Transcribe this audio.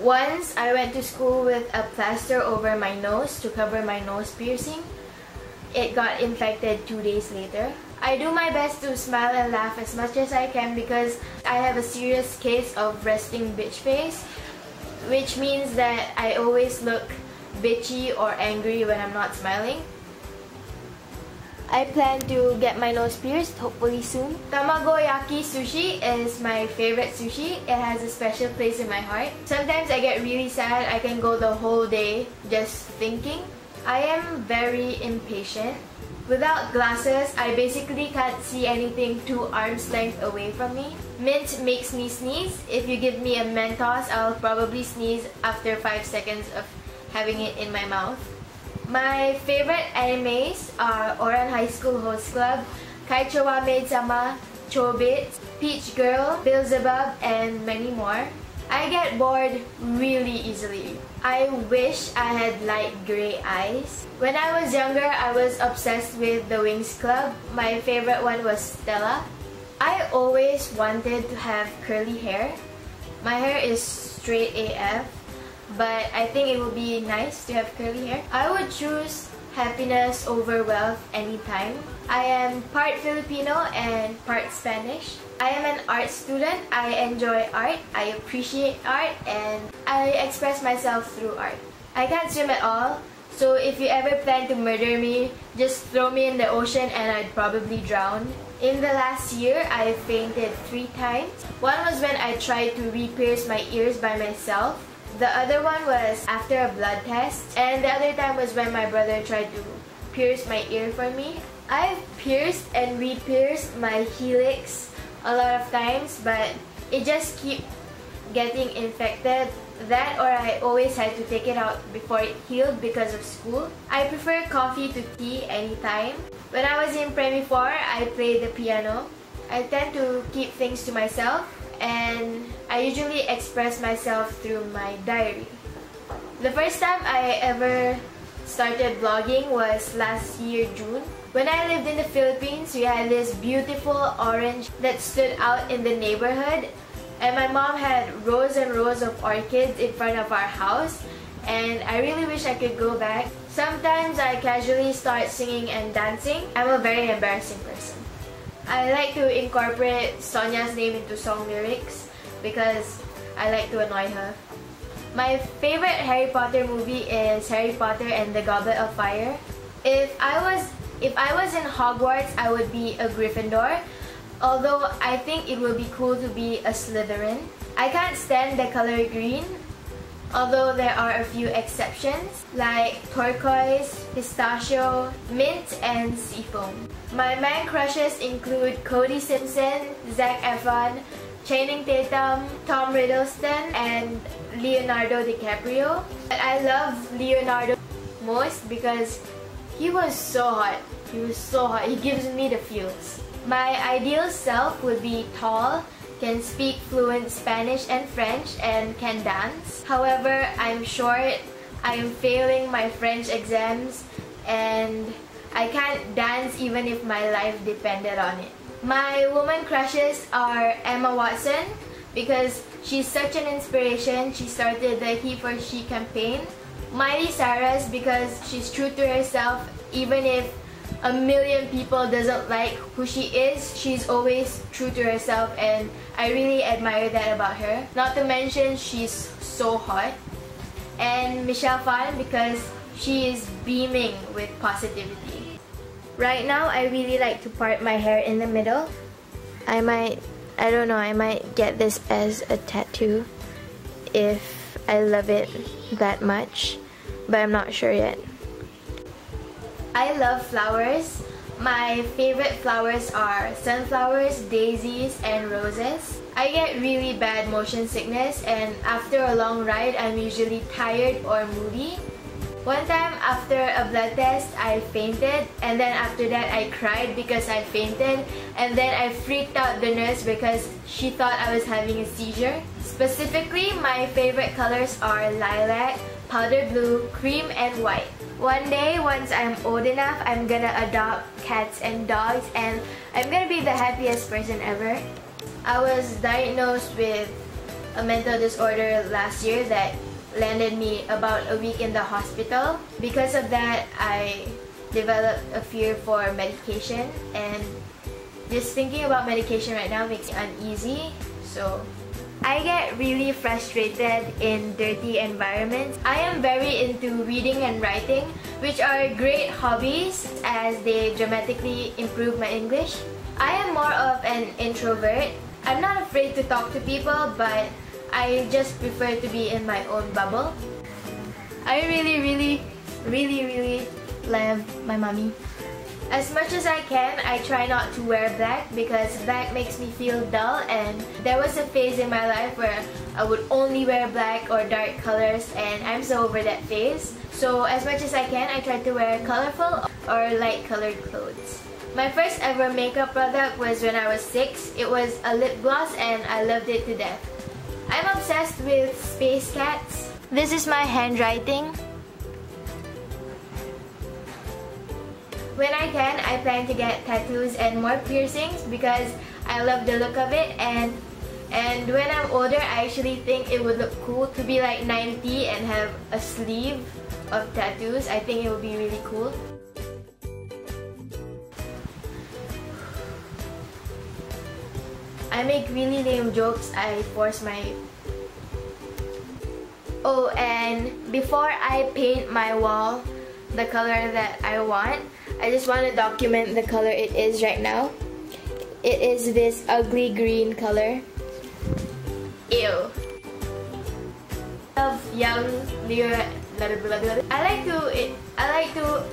Once I went to school with a plaster over my nose to cover my nose piercing. It got infected 2 days later. I do my best to smile and laugh as much as I can because I have a serious case of resting bitch face, which means that I always look bitchy or angry when I'm not smiling. I plan to get my nose pierced hopefully soon. Tamagoyaki sushi is my favorite sushi. It has a special place in my heart. Sometimes I get really sad. I can go the whole day just thinking. I am very impatient. Without glasses, I basically can't see anything 2 arms length away from me. Mint makes me sneeze. If you give me a Mentos, I'll probably sneeze after 5 seconds of having it in my mouth. My favorite animes are Oran High School Host Club, Kaicho wa Maid-sama, Chobits, Peach Girl, Beelzebub, and many more. I get bored really easily. I wish I had light gray eyes. When I was younger, I was obsessed with the Wings Club. My favorite one was Stella. I always wanted to have curly hair. My hair is straight AF, but I think it would be nice to have curly hair. I would choose happiness over wealth anytime. I am part Filipino and part Spanish. I am an art student. I enjoy art, I appreciate art, and I express myself through art. I can't swim at all, so if you ever plan to murder me, just throw me in the ocean and I'd probably drown. In the last year, I fainted 3 times. One was when I tried to re-pierce my ears by myself. The other one was after a blood test, and the other time was when my brother tried to pierce my ear for me. I've pierced and re-pierced my helix a lot of times, but it just keeps getting infected. That or I always had to take it out before it healed because of school. I prefer coffee to tea anytime. When I was in Premi 4, I played the piano. I tend to keep things to myself, and I usually express myself through my diary. The first time I ever started vlogging was last year, June. When I lived in the Philippines, we had this beautiful orange that stood out in the neighborhood, and my mom had rows and rows of orchids in front of our house, and I really wish I could go back. Sometimes I casually start singing and dancing. I'm a very embarrassing person. I like to incorporate Sonia's name into song lyrics because I like to annoy her. My favorite Harry Potter movie is Harry Potter and the Goblet of Fire. If I was in Hogwarts, I would be a Gryffindor, although I think it would be cool to be a Slytherin. I can't stand the color green, although there are a few exceptions like turquoise, pistachio, mint, and seafoam. My man crushes include Cody Simpson, Zac Efron, Channing Tatum, Tom Riddleston, and Leonardo DiCaprio. But I love Leonardo most because he was so hot. He was so hot. He gives me the feels. My ideal self would be tall, can speak fluent Spanish and French, and can dance. However, I'm short, I am failing my French exams, and I can't dance even if my life depended on it. My woman crushes are Emma Watson because she's such an inspiration. She started the He for She campaign. Miley Cyrus because she's true to herself even if a million people doesn't like who she is. She's always true to herself, and I really admire that about her. Not to mention she's so hot. And Michelle Phan because she is beaming with positivity. Right now, I really like to part my hair in the middle. I might get this as a tattoo if I love it that much, but I'm not sure yet. I love flowers. My favorite flowers are sunflowers, daisies, and roses. I get really bad motion sickness, and after a long ride, I'm usually tired or moody. One time after a blood test, I fainted, and then after that I cried because I fainted, and then I freaked out the nurse because she thought I was having a seizure. Specifically, my favorite colors are lilac, powder blue, cream, and white. One day, once I'm old enough, I'm gonna adopt cats and dogs, and I'm gonna be the happiest person ever. I was diagnosed with a mental disorder last year that landed me about a week in the hospital. Because of that, I developed a fear for medication, and just thinking about medication right now makes me uneasy. So I get really frustrated in dirty environments. I am very into reading and writing, which are great hobbies as they dramatically improve my English. I am more of an introvert. I'm not afraid to talk to people, but I just prefer to be in my own bubble. I really love my mommy. As much as I can, I try not to wear black because black makes me feel dull, and there was a phase in my life where I would only wear black or dark colors, and I'm so over that phase. So as much as I can, I try to wear colorful or light colored clothes. My first ever makeup product was when I was 6. It was a lip gloss and I loved it to death. I'm obsessed with space cats. This is my handwriting. When I can, I plan to get tattoos and more piercings because I love the look of it, and when I'm older, I actually think it would look cool to be like 90 and have a sleeve of tattoos. I think it would be really cool. I make really lame jokes. I force my... Oh, and before I paint my wall the color that I want, I just want to document the color it is right now. It is this ugly green color. Ew. Of young Leo. I like to